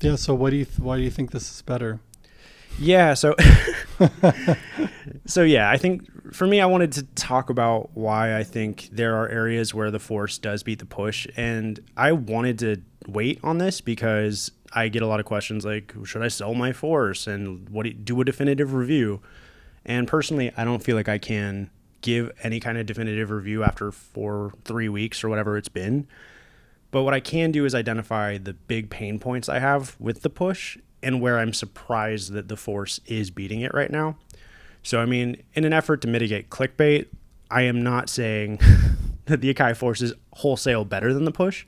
Yeah. So why do you think this is better? Yeah, so yeah, I think for me I wanted to talk about why I think there are areas where the force does beat the push, and I wanted to wait on this because I get a lot of questions like should I sell my force and do a definitive review. And personally, I don't feel like I can give any kind of definitive review after 3 weeks or whatever it's been. But what I can do is identify the big pain points I have with the push and where I'm surprised that the force is beating it right now. So, I mean, in an effort to mitigate clickbait, I am not saying that the Akai force is wholesale better than the push,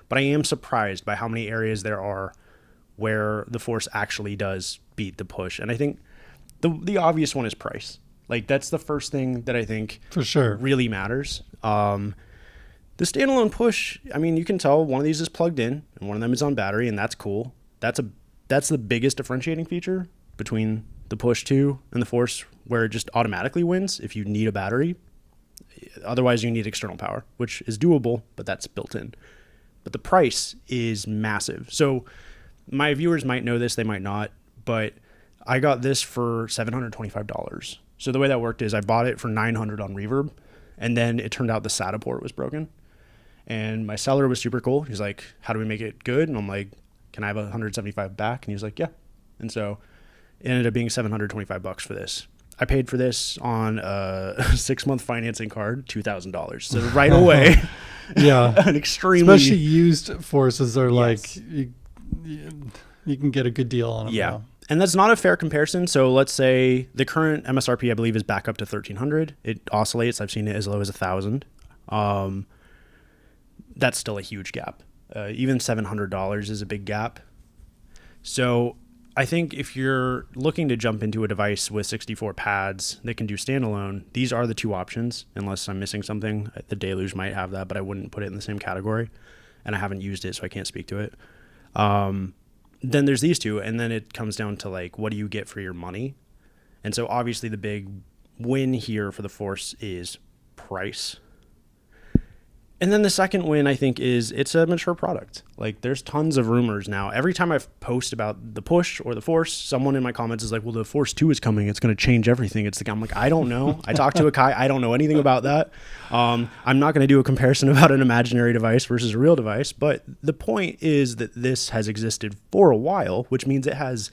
but I am surprised by how many areas there are where the force actually does beat the push. And I think the obvious one is price. Like, that's the first thing that I think For sure. really matters. The standalone push, I mean, you can tell one of these is plugged in and one of them is on battery, and that's cool. That's the biggest differentiating feature between the push 2 and the force, where it just automatically wins if you need a battery. Otherwise, you need external power, which is doable, but that's built in. But the price is massive. So my viewers might know this, they might not, but I got this for $725. So the way that worked is I bought it for $900 on Reverb, and then it turned out the SATA port was broken. And my seller was super cool. He's like, how do we make it good? And I'm like, can I have $175 back? And he was like, yeah. And so it ended up being $725 for this. I paid for this on a 6-month financing card, $2,000. So right away, Yeah. an extremely, Especially used forces are Yes. like you can get a good deal on them. yeah. Now. And that's not a fair comparison. So let's say the current MSRP, I believe, is back up to $1,300. It oscillates. I've seen it as low as $1,000. That's still a huge gap. Even $700 is a big gap. So I think if you're looking to jump into a device with 64 pads that can do standalone, these are the two options, unless I'm missing something. The Deluge might have that, but I wouldn't put it in the same category. And I haven't used it, so I can't speak to it. Then there's these two, and then it comes down to like, what do you get for your money? And so obviously the big win here for the Force is price. And then the second win, I think, is it's a mature product. Like, there's tons of rumors now. Every time I post about the push or the Force, someone in my comments is like, well, the Force 2 is coming. It's going to change everything. I'm like, I don't know. I talked to Akai. I don't know anything about that. I'm not going to do a comparison about an imaginary device versus a real device. But the point is that this has existed for a while, which means it has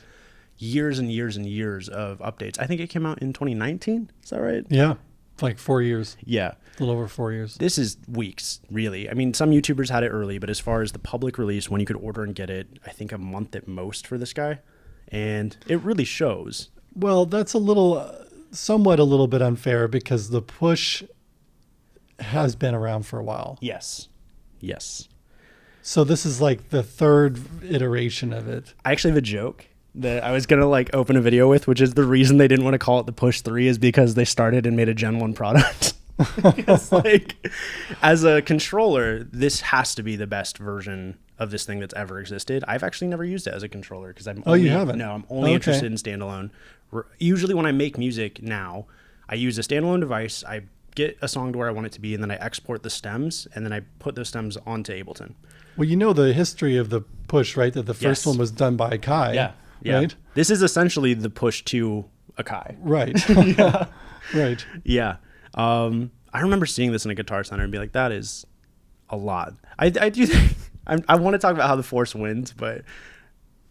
years and years and years of updates. I think it came out in 2019. Is that right? Yeah. Like 4 years. Yeah. A little over 4 years. This is weeks, really. I mean, some YouTubers had it early, but as far as the public release, when you could order and get it, I think a month at most for this guy. And it really shows. Well, that's somewhat a little bit unfair because the push has been around for a while. Yes. Yes. So this is like the third iteration of it. I actually have a joke that I was going to like open a video with, which is the reason they didn't want to call it the Push 3 is because they started and made a Gen 1 product. It's like, as a controller, this has to be the best version of this thing that's ever existed. I've actually never used it as a controller because you haven't? No, I'm only interested in standalone. Usually when I make music now, I use a standalone device. I get a song to where I want it to be, and then I export the stems, and then I put those stems onto Ableton. Well, you know the history of the push, right? That the first Yes. one was done by Akai. Yeah. Right? This is essentially the Push 2 Akai. Right. Yeah. Right. Yeah. I remember seeing this in a Guitar Center and be like, that is a lot. I do think, I want to talk about how the Force wins, but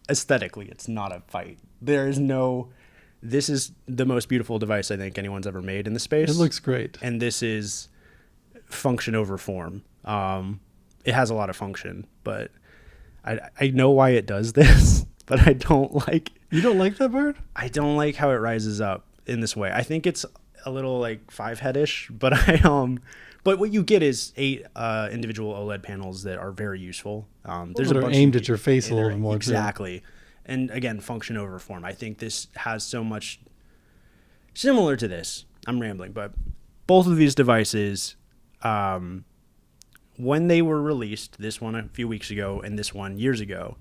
aesthetically, it's not a fight. This is the most beautiful device I think anyone's ever made in the space. It looks great. And this is function over form. It has a lot of function, but I know why it does this, but I don't like. You don't like that part? I don't like how it rises up in this way. I think it's a little like 5-head-ish, but but what you get is 8 individual OLED panels that are very useful. There's that a are bunch aimed at your face a little bit more. Too. Exactly. And again, function over form. I think this has so much similar to this. I'm rambling, but both of these devices, when they were released, this one a few weeks ago and this one years ago,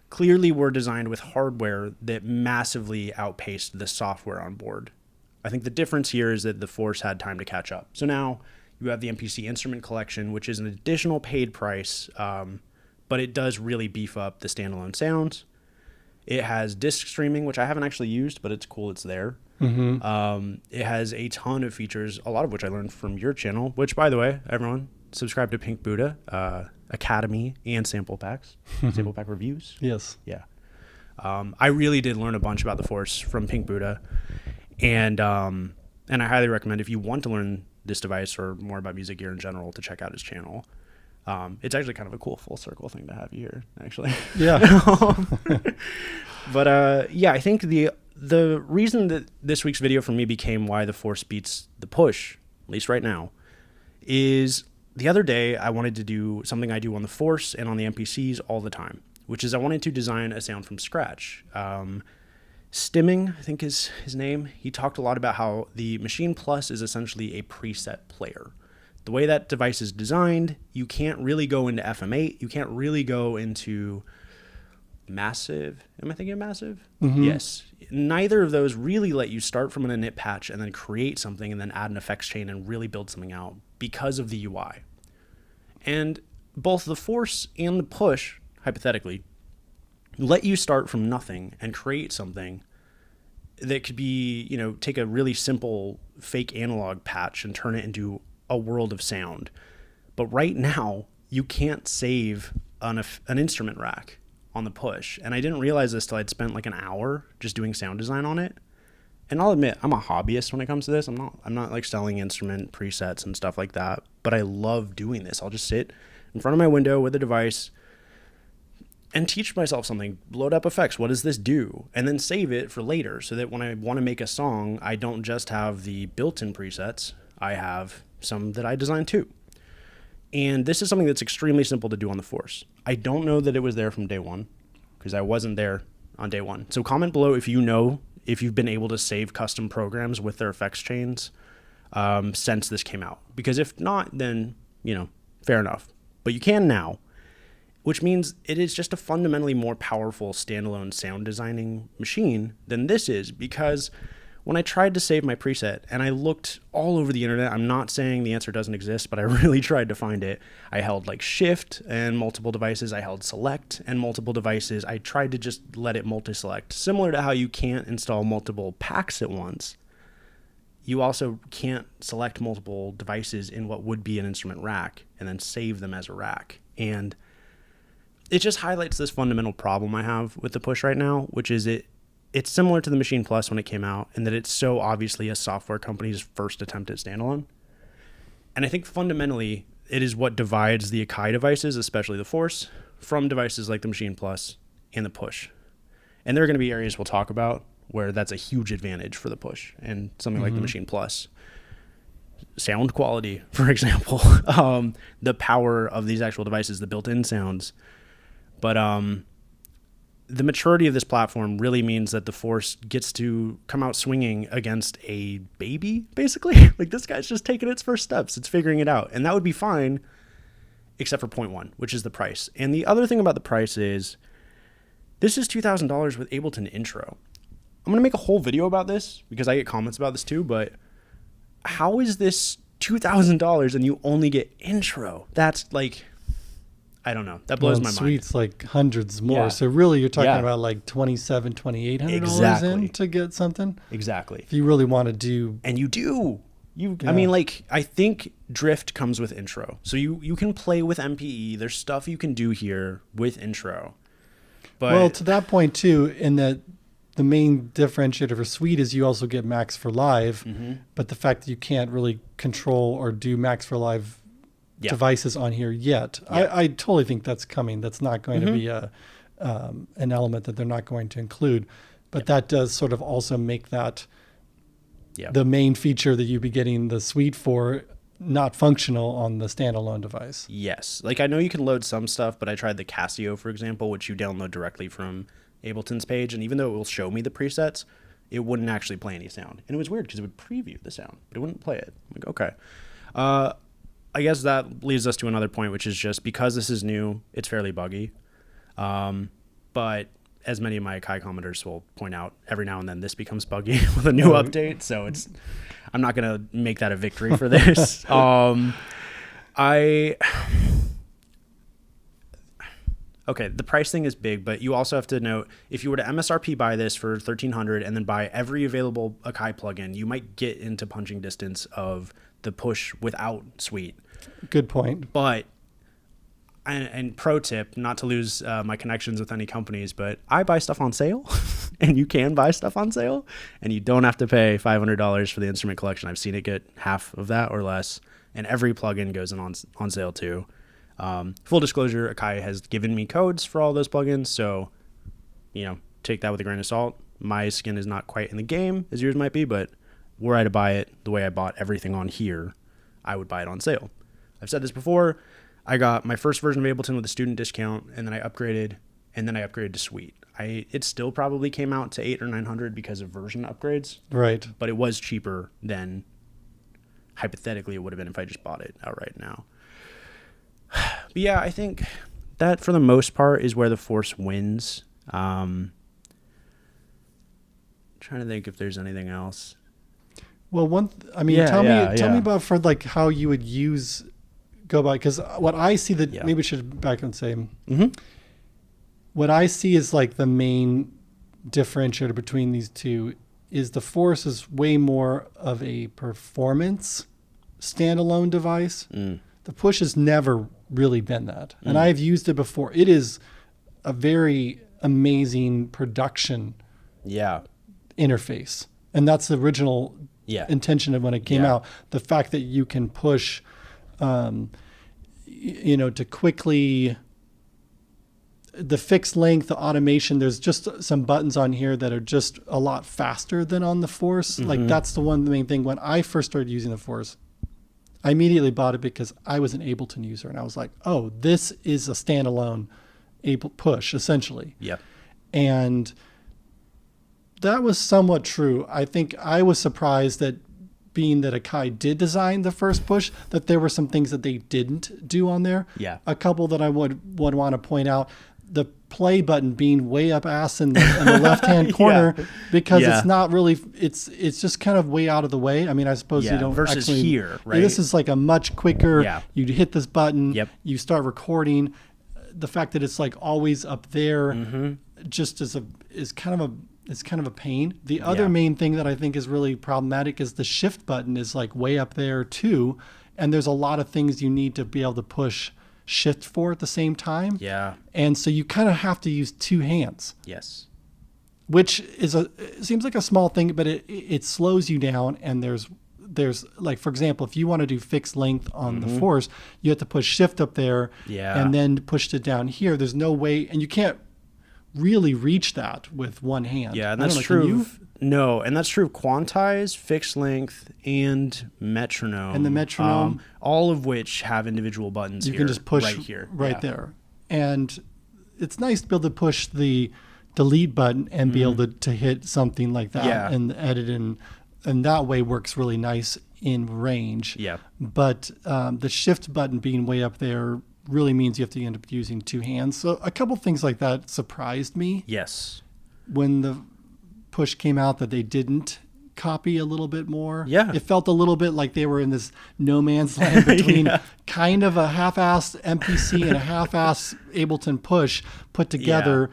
clearly were designed with hardware that massively outpaced the software on board. I think the difference here is that the Force had time to catch up. So now you have the MPC Instrument Collection, which is an additional paid price, but it does really beef up the standalone sounds. It has disk streaming, which I haven't actually used, but it's cool. It's there. It has a ton of features, a lot of which I learned from your channel, which, by the way, everyone, subscribe to Pink Buddha Academy and sample packs, sample pack reviews. Yes. Yeah. I really did learn a bunch about the Force from Pink Buddha. And I highly recommend, if you want to learn this device or more about music gear in general, to check out his channel. It's actually kind of a cool full circle thing to have you here, actually. Yeah. But yeah, I think the reason that this week's video for me became why the Force beats the Push, at least right now, is the other day I wanted to do something I do on the Force and on the MPCs all the time, which is I wanted to design a sound from scratch. Stimming, I think is his name. He talked a lot about how the Machine Plus is essentially a preset player. The way that device is designed, you can't really go into FM8. You can't really go into Massive. Am I thinking of Massive? Mm-hmm. Yes. Neither of those really let you start from an init patch and then create something and then add an effects chain and really build something out because of the UI. And both the Force and the Push, hypothetically, let you start from nothing and create something that could be, take a really simple fake analog patch and turn it into a world of sound. But right now, you can't save an instrument rack on the Push. And I didn't realize this till I'd spent like an hour just doing sound design on it. And I'll admit, I'm a hobbyist when it comes to this. I'm not like selling instrument presets and stuff like that, but I love doing this. I'll just sit in front of my window with a device and teach myself something, load up effects. What does this do? And then save it for later so that when I want to make a song, I don't just have the built-in presets. I have some that I designed too. And this is something that's extremely simple to do on the Force. I don't know that it was there from day one because I wasn't there on day one. So comment below if you know if you've been able to save custom programs with their effects chains since this came out. Because if not, then, fair enough. But you can now, which means it is just a fundamentally more powerful standalone sound designing machine than this is, because when I tried to save my preset and I looked all over the internet, I'm not saying the answer doesn't exist, but I really tried to find it. I held like Shift and multiple devices. I held Select and multiple devices. I tried to just let it multi-select. Similar to how you can't install multiple packs at once, you also can't select multiple devices in what would be an instrument rack and then save them as a rack. And it just highlights this fundamental problem I have with the Push right now, which is it's similar to the Machine Plus when it came out, in that it's so obviously a software company's first attempt at standalone. And I think fundamentally it is what divides the Akai devices, especially the Force, from devices like the Machine Plus and the Push. And there are going to be areas we'll talk about where that's a huge advantage for the Push and something like the Machine Plus. Sound quality, for example, the power of these actual devices, the built-in sounds. But the maturity of this platform really means that the Force gets to come out swinging against a baby, basically. Like, this guy's just taking its first steps. It's figuring it out. And that would be fine, except for point one, which is the price. And the other thing about the price is this is $2,000 with Ableton Intro. I'm going to make a whole video about this because I get comments about this too, but how is this $2,000 and you only get Intro? That's like, I don't know. That blows my mind. Suite's like hundreds more. Yeah. So really you're talking Yeah. about like $2,700, $2,800 Exactly. in to get something. Exactly. If you really want to do. And you do. I Yeah. mean, like, I think Drift comes with Intro. So you can play with MPE. There's stuff you can do here with Intro. But Well, to that point too, in that the main differentiator for Suite is you also get Max for Live, but the fact that you can't really control or do Max for Live Yeah. devices on here yet. Yeah. I totally think that's coming. That's not going to be an element that they're not going to include, but that does sort of also make that Yeah. the main feature that you'd be getting the Suite for not functional on the standalone device. Yes. Like, I know you can load some stuff, but I tried the Casio, for example, which you download directly from Ableton's page. And even though it will show me the presets, it wouldn't actually play any sound. And it was weird because it would preview the sound, but it wouldn't play it. I'm like, okay. I guess that leads us to another point, which is just because this is new, it's fairly buggy. But as many of my Akai commenters will point out, every now and then this becomes buggy with a new update. So I'm not going to make that a victory for this. I Okay, the price thing is big, but you also have to note if you were to MSRP buy this for $1,300 and then buy every available Akai plugin, you might get into punching distance of the push without Suite. Good point. But and pro tip, not to lose my connections with any companies, but I buy stuff on sale, and you can buy stuff on sale, and you don't have to pay $500 for the instrument collection. I've seen it get half of that or less, and every plugin goes in on sale too. Full disclosure, Akai has given me codes for all those plugins, so take that with a grain of salt. My skin is not quite in the game as yours might be, but were I to buy it the way I bought everything on here, I would buy it on sale. I've said this before. I got my first version of Ableton with a student discount, and then I upgraded, to Suite. It still probably came out to $800 or $900 because of version upgrades, Right. but it was cheaper than hypothetically it would have been if I just bought it outright now. But yeah, I think that for the most part is where the Force wins. Trying to think if there's anything else. Well, tell me about for like how you would go by, because what I see maybe we should back and say what I see is like the main differentiator between these two is the Force is way more of a performance standalone device. The Push has never really been that, and I've used it before. It is a very amazing production interface, and that's the original intention of when it came out. The fact that you can push to quickly the fixed length, the automation, there's just some buttons on here that are just a lot faster than on the Force. Like that's the main thing. When I first started using the Force, I immediately bought it because I was an Ableton user, and I was like, oh, this is a standalone push essentially. Yep. And that was somewhat true. I think I was surprised that being that Akai did design the first push, that there were some things that they didn't do on there. Yeah. A couple that I would want to point out, the play button being way up ass in the left-hand corner, because it's not really, it's just kind of way out of the way. I mean, I suppose you don't versus actually, here, right? This is like a much quicker, you hit this button, you start recording. The fact that it's like always up there just is kind of a pain. The other main thing that I think is really problematic is the shift button is like way up there too. And there's a lot of things you need to be able to push shift for at the same time. Yeah. And so you kind of have to use two hands. Yes. Which seems like a small thing, but it slows you down. And there's like, for example, if you want to do fixed length on the Force, you have to push shift up there and then push it down here. There's no way, and you can't really reach that with one hand. Yeah, and that's true. No, and that's true of Quantize, Fixed Length, and Metronome. And the Metronome. All of which have individual buttons. You can just push right here. Right there. And it's nice to be able to push the delete button and be able to hit something like that and edit and that way works really nice in range. Yeah. But the shift button being way up there really means you have to end up using two hands. So a couple things like that surprised me. Yes. When the Push came out, that they didn't copy a little bit more. Yeah. It felt a little bit like they were in this no man's land between kind of a half-assed MPC and a half-assed Ableton Push put together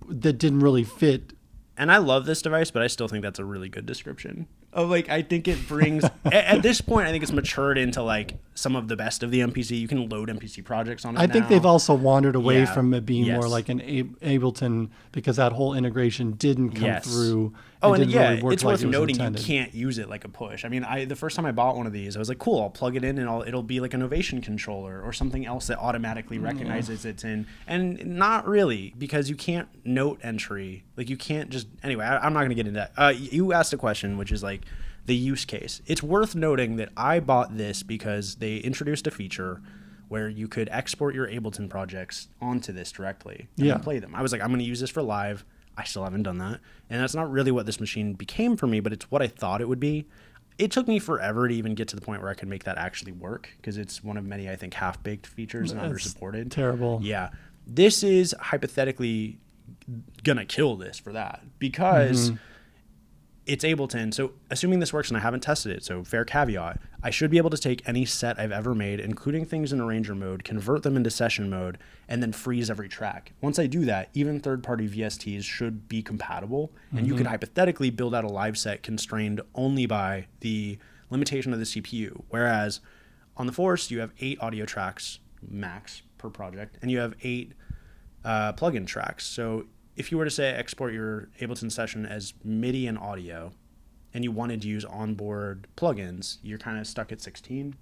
that didn't really fit. And I love this device, but I still think that's a really good description. I think it brings at this point, I think it's matured into like some of the best of the MPC. You can load MPC projects on it. I think they've also wandered away from it being more Yes. like an Ableton, because that whole integration didn't come through. Oh, It and didn't really work it's like worth it was noting intended. you can't use it like a Push. I mean, the first time I bought one of these, I was like, cool, I'll plug it in and it'll be like an Ovation controller or something else that automatically recognizes it's in. And not really, because you can't note entry. Like you can't just, anyway, I'm not going to get into that. You asked a question, which is like the use case. It's worth noting that I bought this because they introduced a feature where you could export your Ableton projects onto this directly and then play them. I was like, I'm going to use this for live. I still haven't done that. And that's not really what this machine became for me, but it's what I thought it would be. It took me forever to even get to the point where I could make that actually work, because it's one of many, I think, half-baked features and under-supported. Terrible. Yeah. This is hypothetically going to kill this for that, because it's Ableton. So assuming this works, and I haven't tested it, so fair caveat, I should be able to take any set I've ever made, including things in arranger mode, convert them into session mode, and then freeze every track. Once I do that, even third-party VSTs should be compatible, and you could hypothetically build out a live set constrained only by the limitation of the CPU. Whereas on the Force, you have 8 audio tracks max per project, and you have 8 plugin tracks. So if you were to say export your Ableton session as MIDI and audio, and you wanted to use onboard plugins, you're kind of stuck at 16.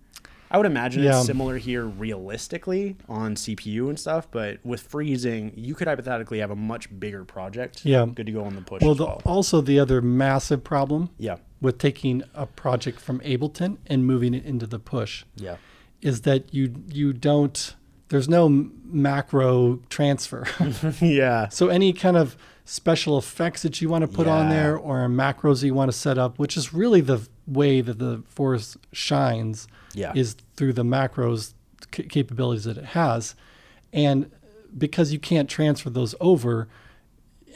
I would imagine it's similar here realistically on CPU and stuff, but with freezing, you could hypothetically have a much bigger project. Yeah. Good to go on the Push. Well, also the other massive problem yeah. with taking a project from Ableton and moving it into the Push Yeah. is that you don't, there's no macro transfer. Yeah. So any kind of special effects that you want to put on there or macros that you want to set up, which is really the way that the Force shines, is through the macros capabilities that it has. And because you can't transfer those over,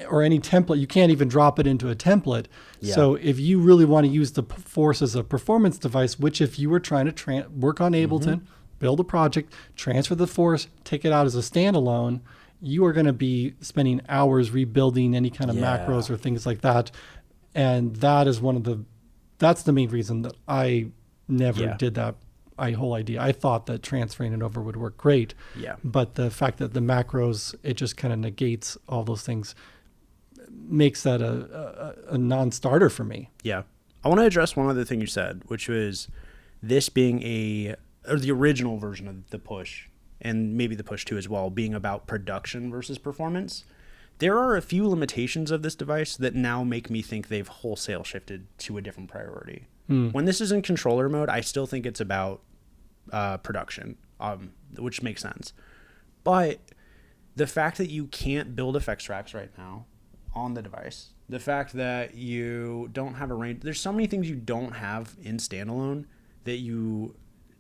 or any template, you can't even drop it into a template. Yeah. So if you really want to use the Force as a performance device, which if you were trying to work on Ableton, build a project, transfer the Force, take it out as a standalone, you are going to be spending hours rebuilding any kind of macros or things like that. And that is that's the main reason that I never did that whole idea. I thought that transferring it over would work great. Yeah. But the fact that the macros, it just kind of negates all those things, makes that a non-starter for me. Yeah. I want to address one other thing you said, which was this being the original version of the Push, and maybe the Push 2 as well, being about production versus performance. There are a few limitations of this device that now make me think they've wholesale shifted to a different priority. When this is in controller mode, I still think it's about production, which makes sense. But the fact that you can't build effects tracks right now on the device, the fact that you don't have a range, there's so many things you don't have in standalone that you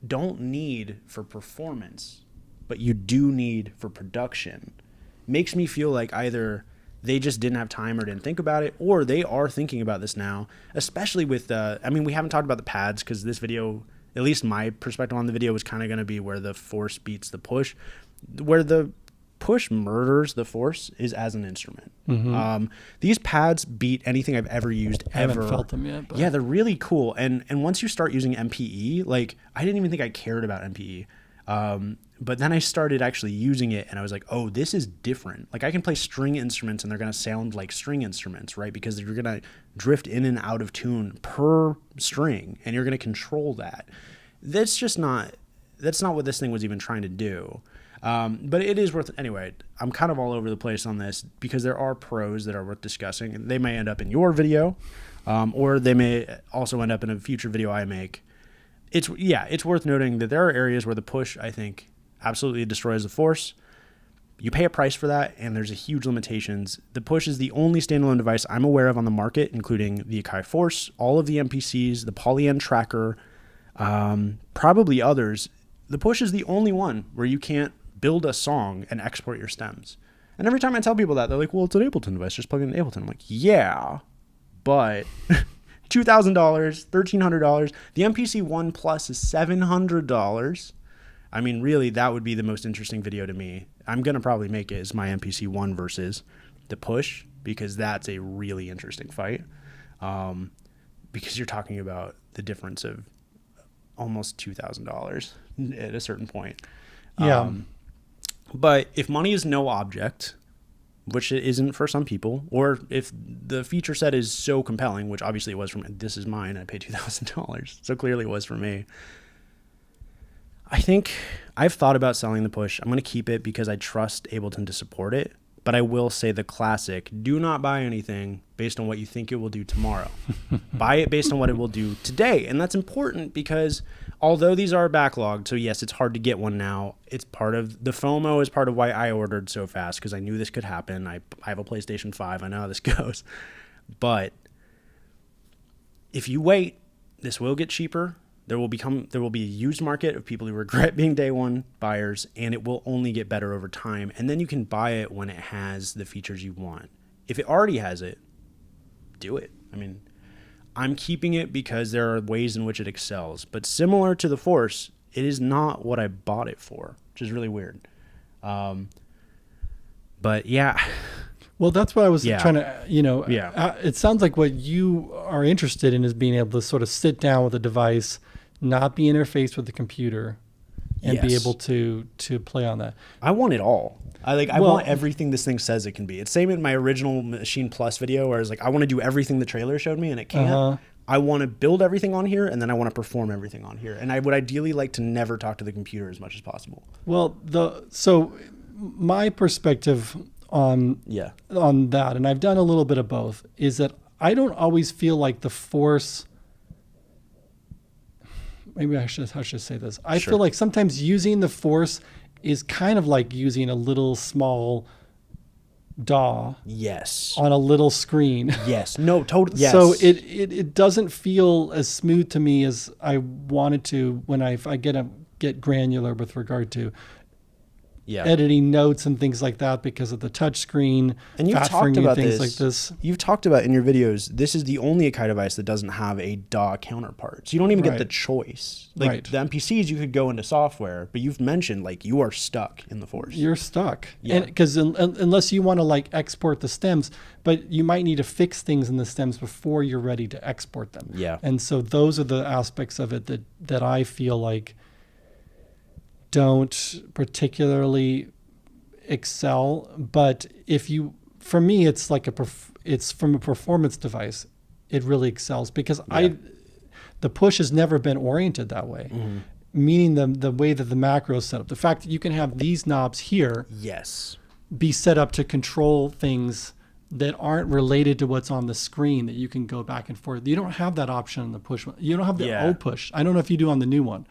don't need for performance, but you do need for production, makes me feel like either they just didn't have time or didn't think about it, or they are thinking about this now, especially with we haven't talked about the pads, because this video, at least my perspective on the video, was kind of going to be where the Force beats the Push. Where the Push murders the Force is as an instrument. These pads beat anything I've ever used ever. I haven't felt them yet. But. Yeah, they're really cool. And once you start using MPE, like, I didn't even think I cared about MPE. But then I started actually using it, and I was like, oh, this is different. Like, I can play string instruments, and they're going to sound like string instruments, right? Because you're going to drift in and out of tune per string, and you're going to control that. That's not what this thing was even trying to do. But it is worth, anyway, I'm kind of all over the place on this because there are pros that are worth discussing, and they may end up in your video, or they may also end up in a future video I make. It's worth noting that there are areas where the Push, I think, absolutely destroys the Force. You pay a price for that, and there's a huge limitations. The Push is the only standalone device I'm aware of on the market, including the Akai Force, all of the MPCs, the Polyend Tracker, probably others. The Push is the only one where you can't build a song and export your stems. And every time I tell people that, they're like, well, it's an Ableton device, just plug it in Ableton. I'm like, yeah, but $2,000, $1,300. The MPC 1 Plus is $700. I mean, really, that would be the most interesting video to me. I'm going to probably make it as my MPC 1 versus the Push, because that's a really interesting fight. Because you're talking about the difference of almost $2,000 at a certain point. Yeah. But if money is no object, which it isn't for some people, or if the feature set is so compelling, which obviously it was for me, this is mine, I paid $2,000, so clearly it was for me. I think I've thought about selling the Push. I'm going to keep it because I trust Ableton to support it. But I will say the classic, do not buy anything based on what you think it will do tomorrow. Buy it based on what it will do today. And that's important because although these are backlogged, so yes, it's hard to get one now. It's part of the FOMO is part of why I ordered so fast, because I knew this could happen. I have a PlayStation 5. I know how this goes. But if you wait, this will get cheaper. There will be a used market of people who regret being day one buyers, and it will only get better over time. And then you can buy it when it has the features you want. If it already has it, do it. I mean, I'm keeping it because there are ways in which it excels. But similar to the Force, it is not what I bought it for, which is really weird. But yeah. Well, that's what I was trying to, it sounds like what you are interested in is being able to sort of sit down with a device, not be interfaced with the computer, and be able to play on that. I want it all. I want everything this thing says it can be. It's same in my original Machine Plus video where I was like, I want to do everything the trailer showed me and it can't. I want to build everything on here and then I want to perform everything on here. And I would ideally like to never talk to the computer as much as possible. Well, so my perspective on that, and I've done a little bit of both, is that I don't always feel like the Force. Maybe I should say this. I feel like sometimes using the Force is kind of like using a little small DAW. Yes. On a little screen. Yes. No, totally. Yes. So it doesn't feel as smooth to me as I wanted to when I get granular with regard to editing notes and things like that because of the touch screen. And you've talked about things like this. You've talked about in your videos, this is the only Akai device that doesn't have a DAW counterpart. So you don't even get the choice. Like the MPCs, you could go into software, but you've mentioned like you are stuck in the Force. You're stuck. Yeah. Because unless you want to like export the stems, but you might need to fix things in the stems before you're ready to export them. Yeah. And so those are the aspects of it that I feel like don't particularly excel, but for me, it's like it's from a performance device, it really excels because the push has never been oriented that way. Mm-hmm. Meaning the way that the macro is set up, the fact that you can have these knobs here, be set up to control things that aren't related to what's on the screen that you can go back and forth. You don't have that option in the push. You don't have the O push. I don't know if you do on the new one.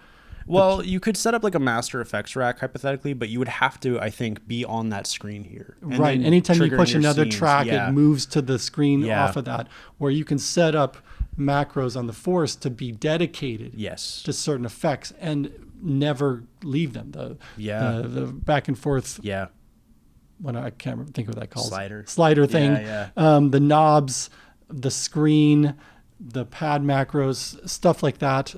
Well, you could set up like a master effects rack hypothetically, but you would have to, I think, be on that screen here. Right. Anytime you push another track, it moves to the screen off of that, where you can set up macros on the Force to be dedicated to certain effects and never leave them. The back and forth. Yeah. When I can't think of what that calls. Slider thing. The knobs, the screen, the pad macros, stuff like that,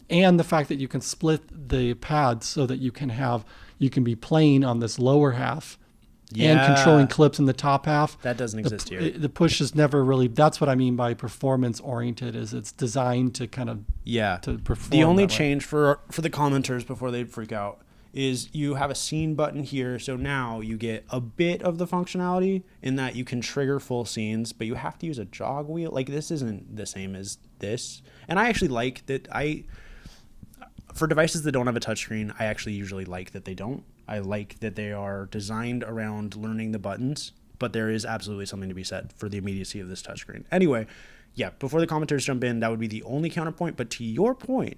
and the fact that you can split the pads so that you can be playing on this lower half and controlling clips in the top half. That doesn't exist here. The push is never really. That's what I mean by performance oriented. Is it's designed to kind of to perform. The only change for the commenters before they freak out is you have a scene button here, so now you get a bit of the functionality in that you can trigger full scenes, but you have to use a jog wheel. Like, this isn't the same as this. And I actually like that for devices that don't have a touchscreen, I actually usually like that they don't. I like that they are designed around learning the buttons, but there is absolutely something to be said for the immediacy of this touchscreen. Anyway, before the commenters jump in, that would be the only counterpoint, but to your point,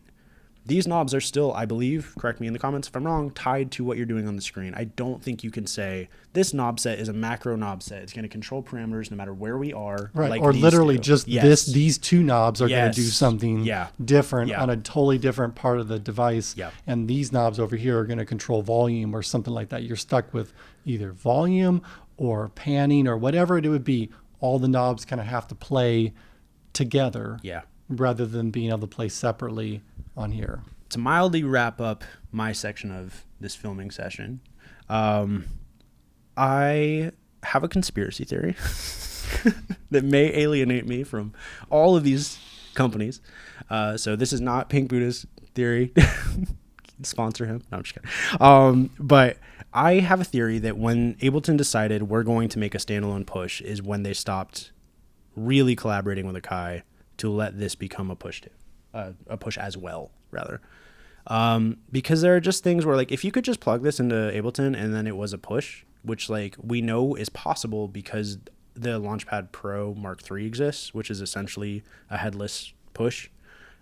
these knobs are still, I believe, correct me in the comments if I'm wrong, tied to what you're doing on the screen. I don't think you can say this knob set is a macro knob set. It's going to control parameters no matter where we are. Right, like or literally just these two knobs are going to do something different on a totally different part of the device. Yeah. And these knobs over here are going to control volume or something like that. You're stuck with either volume or panning or whatever it would be. All the knobs kind of have to play together rather than being able to play separately on here. To mildly wrap up my section of this filming session, I have a conspiracy theory that may alienate me from all of these companies. So this is not Pink Buddha's theory. Sponsor him. No, I'm just kidding. But I have a theory that when Ableton decided we're going to make a standalone push is when they stopped really collaborating with Akai to let this become a push too. A push as well, rather. Because there are just things where, like, if you could just plug this into Ableton and then it was a push, which, like, we know is possible because the Launchpad Pro Mark III exists, which is essentially a headless push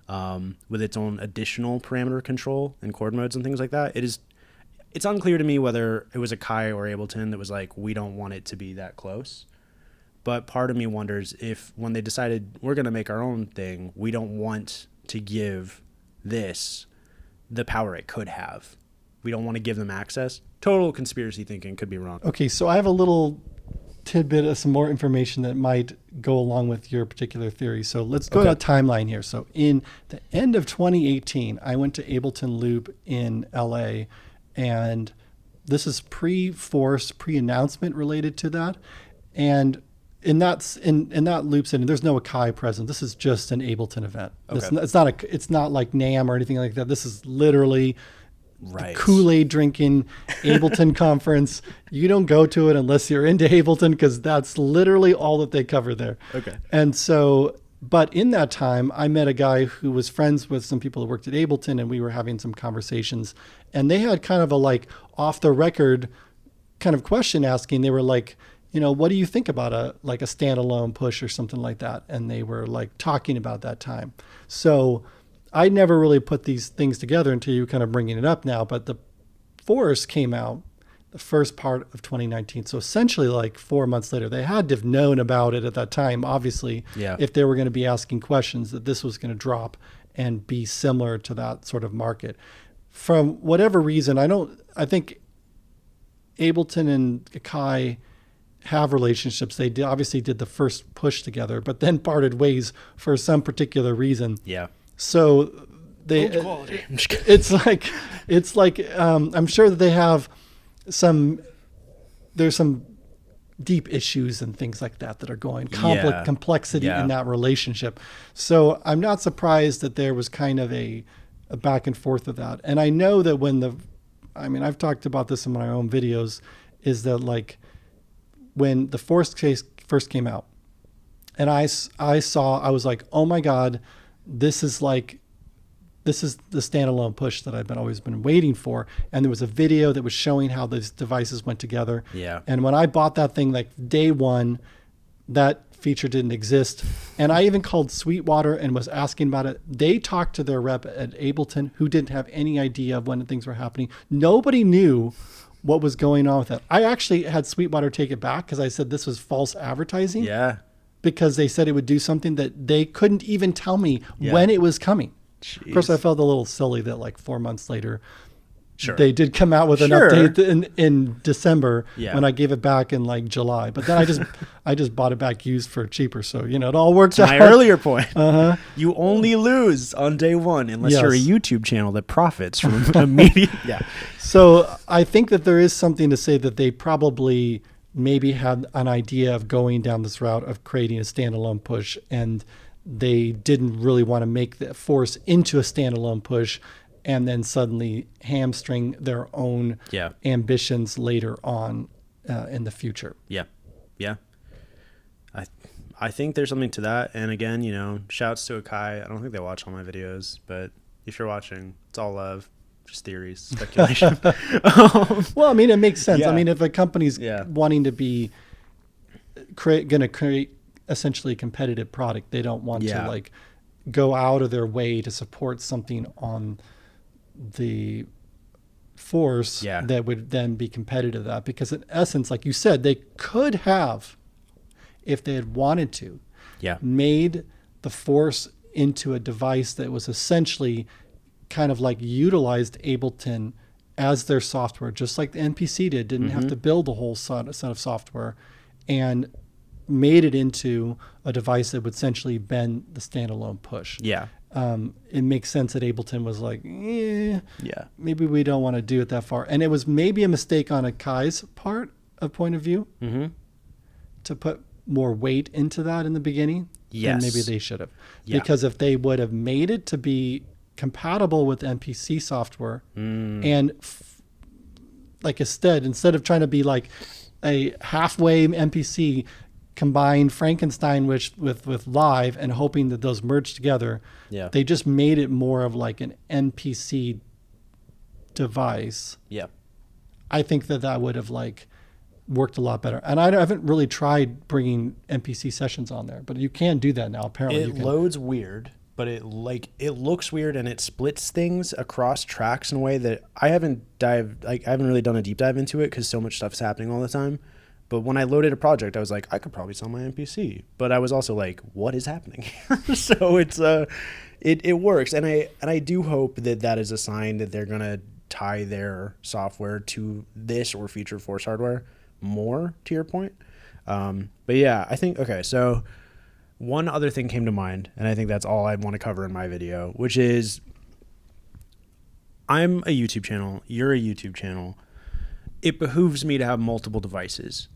with its own additional parameter control and chord modes and things like that. It's unclear to me whether it was Akai or Ableton that was like, we don't want it to be that close. But part of me wonders if when they decided we're going to make our own thing, we don't want to give this the power it could have. We don't want to give them access. Total conspiracy thinking, could be wrong. Okay, so I have a little tidbit of some more information that might go along with your particular theory. So let's go to a timeline here. So in the end of 2018, I went to Ableton Loop in LA, and this is pre-Force, pre-announcement related to that. And in that loop setting, there's no Akai present. This is just an Ableton event. Okay. It's not like NAMM or anything like that. This is literally Kool-Aid drinking Ableton conference. You don't go to it unless you're into Ableton, because that's literally all that they cover there. Okay. And so, but in that time, I met a guy who was friends with some people who worked at Ableton, and we were having some conversations, and they had kind of a like off the record kind of question asking. They were like, what do you think about a standalone push or something like that? And they were like talking about that time. So I never really put these things together until you kind of bringing it up now. But the Force came out the first part of 2019. So essentially like 4 months later, they had to have known about it at that time, obviously, if they were going to be asking questions, that this was going to drop and be similar to that sort of market. From whatever reason, I think Ableton and Akai have relationships. They obviously did the first push together, but then parted ways for some particular reason. Yeah. So it's like I'm sure that they have there's some deep issues and things like that are going complexity in that relationship. So I'm not surprised that there was kind of a back and forth of that. And I know that I've talked about this in my own videos, is that like when the Force case first came out, and I was like, oh my God, this is the standalone push that I've always been waiting for. And there was a video that was showing how these devices went together. Yeah. And when I bought that thing, like day one, that feature didn't exist. And I even called Sweetwater and was asking about it. They talked to their rep at Ableton, who didn't have any idea of when things were happening. Nobody knew what was going on with it. I actually had Sweetwater take it back because I said this was false advertising. Yeah. Because they said it would do something that they couldn't even tell me when it was coming. Jeez. Of course, I felt a little silly that like 4 months later, they did come out with an update in December when I gave it back in like July. But then I just bought it back used for cheaper. So, it all worked out. My earlier point, you only lose on day one unless you're a YouTube channel that profits from immediate. So I think that there is something to say that they probably maybe had an idea of going down this route of creating a standalone push, and they didn't really want to make the Force into a standalone push and then suddenly hamstring their own ambitions later on in the future. Yeah. I think there's something to that. And again, shouts to Akai. I don't think they watch all my videos, but if you're watching, it's all love. Just theories, speculation. Well, it makes sense. If a company's wanting to be going to create essentially a competitive product, they don't want to like go out of their way to support something on the Force that would then be competitive to that. Because in essence, like you said, they could have, if they had wanted to, made the Force into a device that was essentially kind of like utilized Ableton as their software, just like the NPC didn't have to build a whole set of software, and made it into a device that would essentially bend the standalone push. It makes sense that Ableton was like, maybe we don't want to do it that far. And it was maybe a mistake on Akai's point of view to put more weight into that in the beginning. Then maybe they should have. Because if they would have made it to be compatible with MPC software and instead of trying to be like a halfway MPC, combine Frankenstein with Live and hoping that those merge together. They just made it more of like an NPC device. I think that would have like worked a lot better. And I haven't really tried bringing NPC sessions on there, but you can do that now. Apparently it loads weird, but it looks weird, and it splits things across tracks in a way that I haven't really done a deep dive into it because so much stuff's happening all the time. But when I loaded a project, I was like, I could probably sell my NPC. But I was also like, what is happening? So it works. And I do hope that is a sign that they're going to tie their software to this or future Force hardware more, to your point. But yeah, I think, okay, so one other thing came to mind, and I think that's all I want to cover in my video, which is I'm a YouTube channel. You're a YouTube channel. It behooves me to have multiple devices.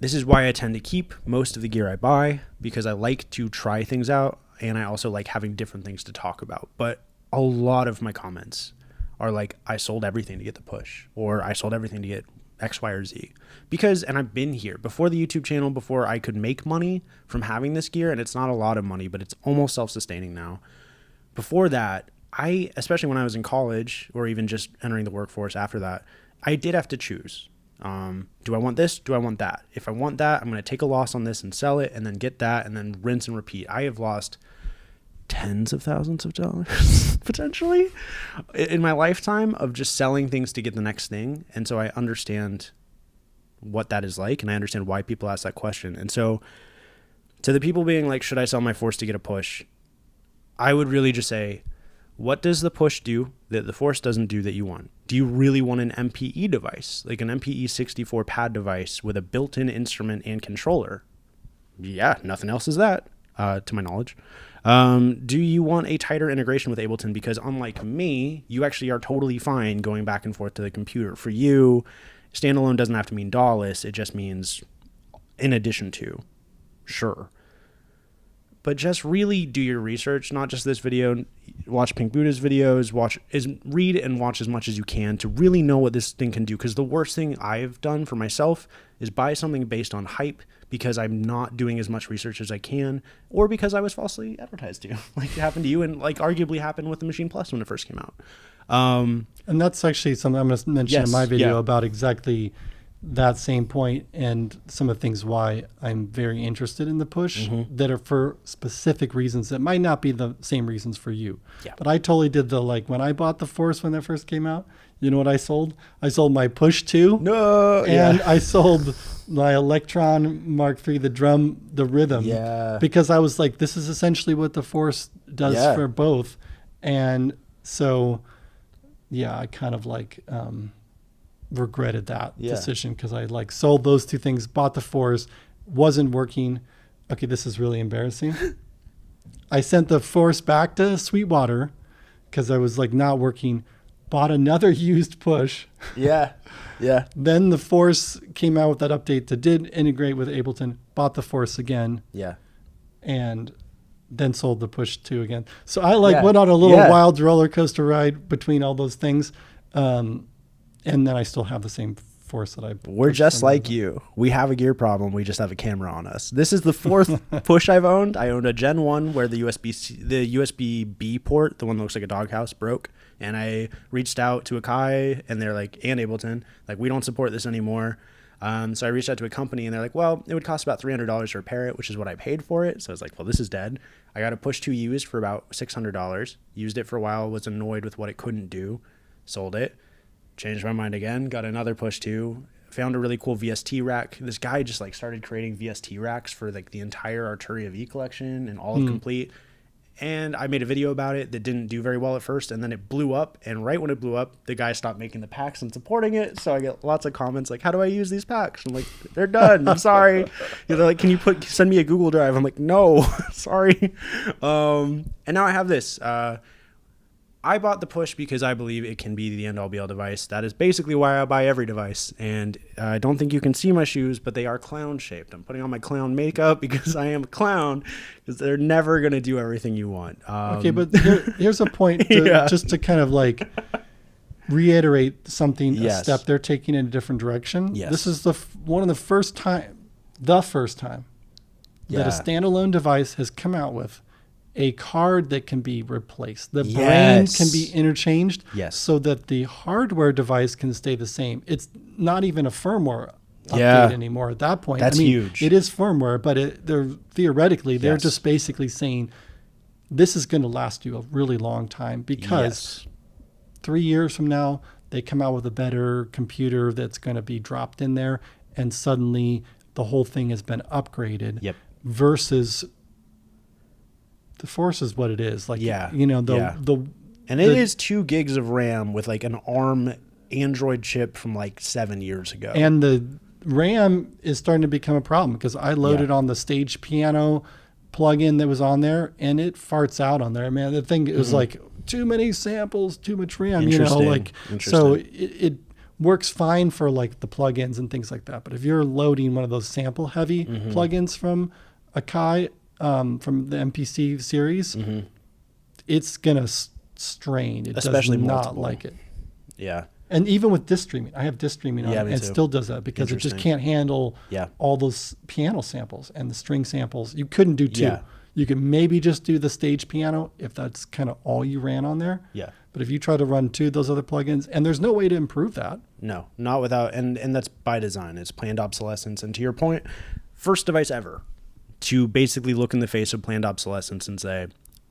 This is why I tend to keep most of the gear I buy, because I like to try things out, and I also like having different things to talk about. But a lot of my comments are like, I sold everything to get the push, or I sold everything to get X, Y, or Z. Because, and I've been here before the YouTube channel, before I could make money from having this gear, and it's not a lot of money, but it's almost self-sustaining now. Before that, especially when I was in college, or even just entering the workforce after that, I did have to choose. Do I want this? Do I want that? If I want that, I'm going to take a loss on this and sell it, and then get that, and then rinse and repeat. I have lost tens of thousands of dollars potentially in my lifetime of just selling things to get the next thing. And so I understand what that is like, and I understand why people ask that question. And so to the people being like, should I sell my Force to get a push? I would really just say, what does the push do that the Force doesn't do that you want? Do you really want an MPE device, like an MPE 64 pad device with a built-in instrument and controller? Yeah, nothing else is that, to my knowledge. Do you want a tighter integration with Ableton? Because unlike me, you actually are totally fine going back and forth to the computer. For you, standalone doesn't have to mean DAWless. It just means in addition to. Sure. But just really do your research, not just this video. Watch Pink Buddha's videos, read and watch as much as you can to really know what this thing can do. Because the worst thing I've done for myself is buy something based on hype because I'm not doing as much research as I can, or because I was falsely advertised to, like it happened to you, and like arguably happened with the Machine Plus when it first came out. And that's actually something I'm going to mention in my video about exactly that same point, and some of the things why I'm very interested in the push that are for specific reasons that might not be the same reasons for you. Yeah. But I totally did when I bought the Force when that first came out, you know what I sold? I sold my Push 2. No. And I sold my Electron Mark III, the Rhythm. Yeah. Because I was like, this is essentially what the Force does for both. And so, yeah, I kind of like, regretted that decision, because I like sold those two things, bought the Force, wasn't working. Okay, this is really embarrassing. I sent the Force back to Sweetwater because I was like not working, bought another used Push. Yeah. Then the Force came out with that update that did integrate with Ableton, bought the Force again. Yeah. And then sold the Push 2 again. So I went on a little wild roller coaster ride between all those things. And then I still have the same Force that I... We're just like you. We have a gear problem. We just have a camera on us. This is the fourth Push I've owned. I owned a Gen 1 where the USB-B port, the one that looks like a doghouse, broke. And I reached out to Akai, and they're like, and Ableton, like, we don't support this anymore. So I reached out to a company, and they're like, well, it would cost about $300 to repair it, which is what I paid for it. So I was like, well, this is dead. I got a Push 2 used for about $600. Used it for a while, was annoyed with what it couldn't do. Sold it. Changed my mind again, got another Push 2, found a really cool VST rack. This guy just like started creating VST racks for like the entire Arturia V collection and all of Complete. And I made a video about it that didn't do very well at first, and then it blew up. And right when it blew up, the guy stopped making the packs and supporting it. So I get lots of comments like, how do I use these packs? I'm like, they're done. I'm sorry. They're like, can you send me a Google Drive? I'm like, no, sorry. And now I have this. I bought the Push because I believe it can be the end-all be-all device. That is basically why I buy every device. And I don't think you can see my shoes, but they are clown-shaped. I'm putting on my clown makeup because I am a clown, because they're never going to do everything you want. Okay, but here's a point just to kind of like reiterate something, a step they're taking in a different direction. Yes. This is the first time that a standalone device has come out with a card that can be replaced. The brain can be interchanged so that the hardware device can stay the same. It's not even a firmware update anymore at that point. That's huge. It is firmware, but they're just basically saying this is going to last you a really long time, because 3 years from now, they come out with a better computer that's going to be dropped in there, and suddenly the whole thing has been upgraded versus... The Force is what it is. Like, and it is 2 gigs of RAM with like an ARM Android chip from like 7 years ago. And the RAM is starting to become a problem because I loaded on the Stage Piano plugin that was on there, and it farts out on there. Man, the thing is like too many samples, too much RAM. You know, like so it works fine for like the plugins and things like that. But if you're loading one of those sample heavy plugins from Akai, from the MPC series, it's gonna strain. It especially does not multiple. like it. Yeah. And even with disk streaming, I have disk streaming on it, and it still does that because it just can't handle all those piano samples and the string samples. You couldn't do two. You can maybe just do the Stage Piano if that's kind of all you ran on there. Yeah. But if you try to run two of those other plugins, and there's no way to improve that. No, not without, and that's by design. It's planned obsolescence. And to your point, first device ever to basically look in the face of planned obsolescence and say,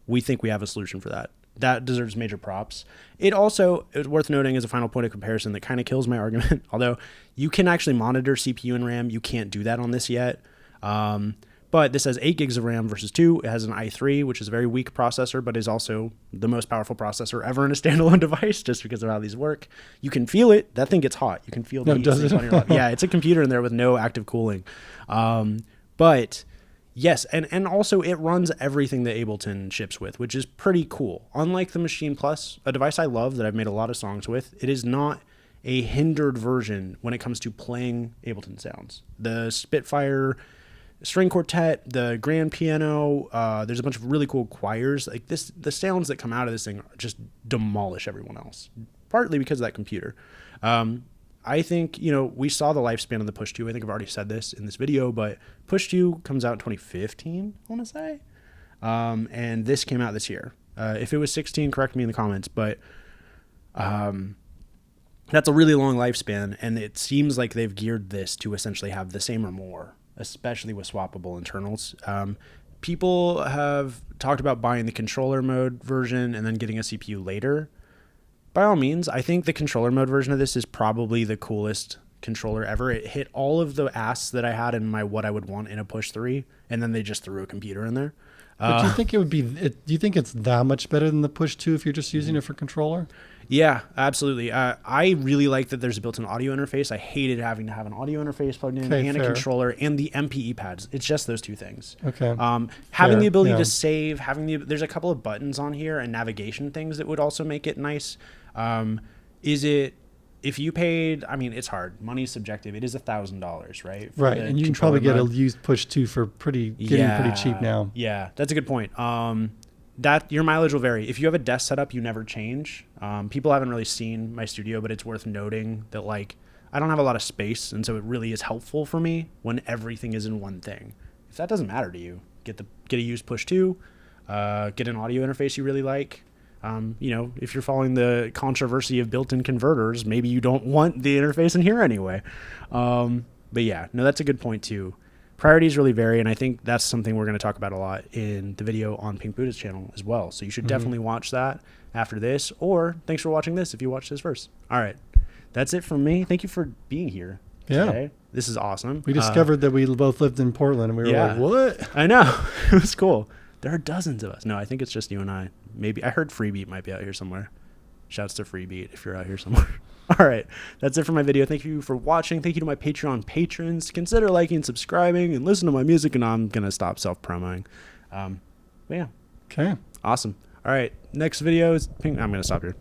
we think we have a solution for that. That deserves major props. It also is worth noting as a final point of comparison that kind of kills my argument. Although you can actually monitor CPU and RAM, you can't do that on this yet. But this has 8 gigs of RAM versus 2. It has an i3, which is a very weak processor, but is also the most powerful processor ever in a standalone device, just because of how these work. You can feel it. That thing gets hot. You can feel the heat on your lap. Yeah, it's a computer in there with no active cooling. But yes, and also it runs everything that Ableton ships with, which is pretty cool. Unlike the Machine Plus, a device I love that I've made a lot of songs with, it is not a hindered version when it comes to playing Ableton sounds. The Spitfire string quartet, the grand piano, there's a bunch of really cool choirs. Like this, the sounds that come out of this thing just demolish everyone else, partly because of that computer. I think, we saw the lifespan of the Push 2. I think I've already said this in this video, but Push 2 comes out in 2015, I want to say. And this came out this year. If it was 16, correct me in the comments, but that's a really long lifespan, and it seems like they've geared this to essentially have the same or more, especially with swappable internals. People have talked about buying the controller mode version and then getting a CPU later. By all means, I think the controller mode version of this is probably the coolest controller ever. It hit all of the asks that I had in my what I would want in a Push 3, and then they just threw a computer in there. But do you think it would be? Do you think it's that much better than the Push 2 if you're just using it for controller? Yeah, absolutely. I really like that there's a built-in audio interface. I hated having to have an audio interface plugged in and a controller and the MPE pads. It's just those two things. Okay. Having the ability to save, there's a couple of buttons on here and navigation things that would also make it nice. If you paid, it's hard. Money's subjective. It is $1,000, right? Right, and you can probably get a used Push 2 for pretty cheap now. Yeah, that's a good point. That your mileage will vary. If you have a desk setup you never change, people haven't really seen my studio, but it's worth noting that I don't have a lot of space, and so it really is helpful for me when everything is in one thing. If that doesn't matter to you, get a used Push 2, get an audio interface you really like. If you're following the controversy of built-in converters, maybe you don't want the interface in here anyway. But yeah, no, that's a good point too. Priorities really vary, and I think that's something we're going to talk about a lot in the video on Pink Buddha's channel as well. So you should definitely watch that after this, or thanks for watching this if you watch this first. All right, that's it from me. Thank you for being here today. This is awesome. We discovered that we both lived in Portland, and we were like, what? I know. It was cool. There are dozens of us. No, I think it's just you and I. Maybe I heard Freebeat might be out here somewhere. Shouts to Freebeat if you're out here somewhere. All right, that's it for my video. Thank you for watching. Thank you to my Patreon patrons. Consider liking, subscribing, and listen to my music, and I'm going to stop self-promoting. But yeah. Okay. Awesome. All right, next video is Pink. I'm going to stop here.